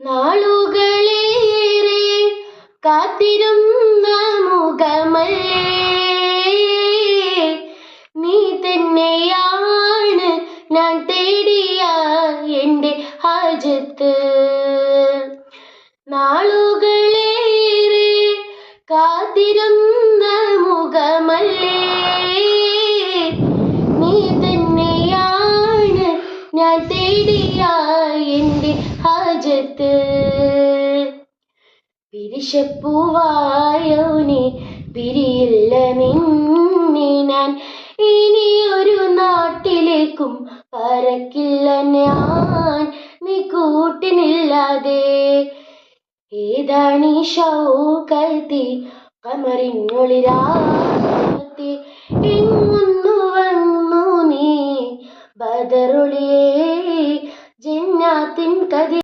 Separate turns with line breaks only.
നാളുകളേറെ കാത്തിരുന്ന മുഖമല്ലേ നീ തന്നെയാണ് ഞാൻ തേടിയ എൻ്റെ ഹാജത്ത്. നാളുകളേറെ കാത്തിരുന്ന മുഖമല്ലേ നീ തന്നെയാണ് ഞാൻ തേടിയ എൻ്റെ ഹാജത്ത്. പിരിശപ്പൂവായോനെ പിരിയില്ല നിന്നെ ഞാൻ, ഇനിയൊരു നാട്ടിലേക്കും പറക്കില്ല ഞാൻ നീ കൂട്ടിനില്ലാതെ. ഏതാണീ ഷൗക്കത്തെ കമറിനൊളിരാത്തെ, എങ്ങുന്നു വന്നു നീ ബദറുളിയേ ജന്നാത്തിൻ കതി